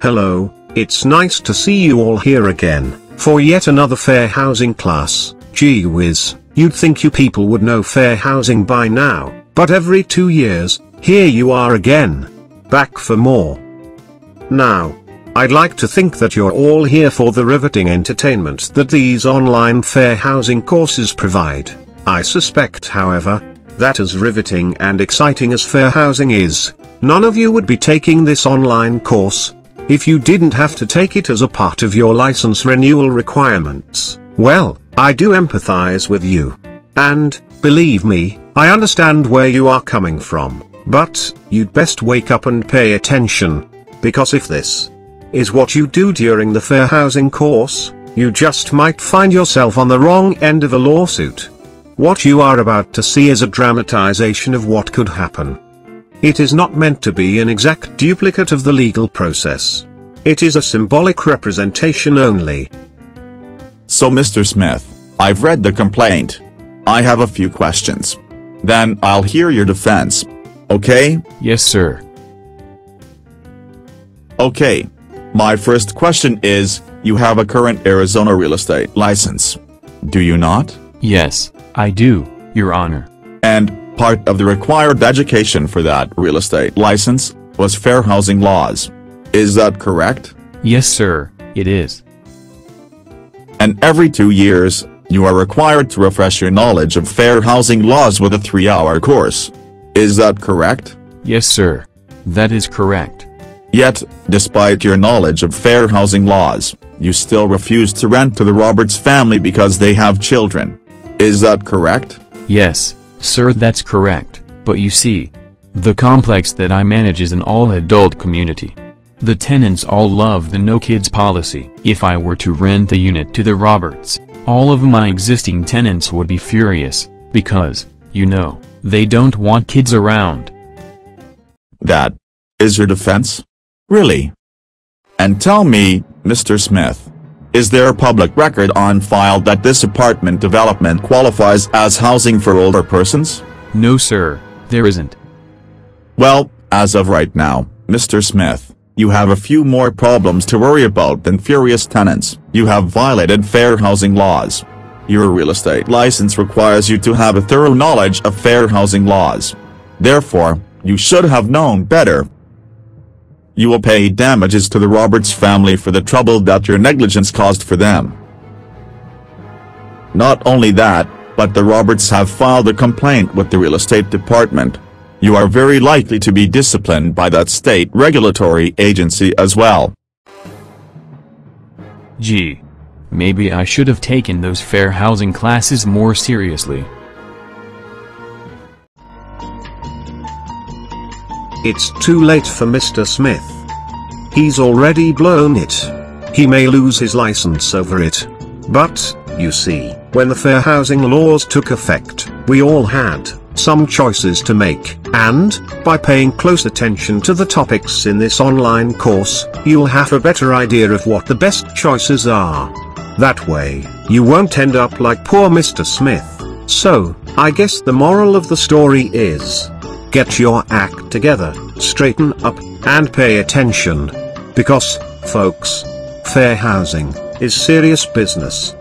Hello, it's nice to see you all here again, for yet another fair housing class. Gee whiz, you'd think you people would know fair housing by now, but every 2 years, here you are again. Back for more. Now, I'd like to think that you're all here for the riveting entertainment that these online fair housing courses provide. I suspect, however, that as riveting and exciting as fair housing is, none of you would be taking this online course if you didn't have to take it as a part of your license renewal requirements. Well, I do empathize with you. And, believe me, I understand where you are coming from, but you'd best wake up and pay attention, because if this is what you do during the fair housing course, you just might find yourself on the wrong end of a lawsuit. What you are about to see is a dramatization of what could happen. It is not meant to be an exact duplicate of the legal process. It is a symbolic representation only. So Mr. Smith, I've read the complaint. I have a few questions. Then I'll hear your defense. Okay? Yes, sir. Okay. My first question is, you have a current Arizona real estate license. Do you not? Yes, I do, Your Honor. And part of the required education for that real estate license was fair housing laws. Is that correct? Yes, sir, it is. And every 2 years, you are required to refresh your knowledge of fair housing laws with a 3-hour course. Is that correct? Yes, sir. That is correct. Yet, despite your knowledge of fair housing laws, you still refuse to rent to the Roberts family because they have children. Is that correct? Yes, sir, that's correct, but you see, the complex that I manage is an all-adult community. The tenants all love the no-kids policy. If I were to rent a unit to the Roberts, all of my existing tenants would be furious, because, you know, they don't want kids around. That is your defense? Really? And tell me, Mr. Smith, is there a public record on file that this apartment development qualifies as housing for older persons? No, sir, there isn't. Well, as of right now, Mr. Smith, you have a few more problems to worry about than furious tenants. You have violated fair housing laws. Your real estate license requires you to have a thorough knowledge of fair housing laws. Therefore, you should have known better. You will pay damages to the Roberts family for the trouble that your negligence caused for them. Not only that, but the Roberts have filed a complaint with the real estate department. You are very likely to be disciplined by that state regulatory agency as well. Gee, maybe I should have taken those fair housing classes more seriously. It's too late for Mr. Smith. He's already blown it. He may lose his license over it. But, you see, when the fair housing laws took effect, we all had some choices to make, and, by paying close attention to the topics in this online course, you'll have a better idea of what the best choices are. That way, you won't end up like poor Mr. Smith. So, I guess the moral of the story is, get your act together, straighten up, and pay attention. Because, folks, fair housing is serious business.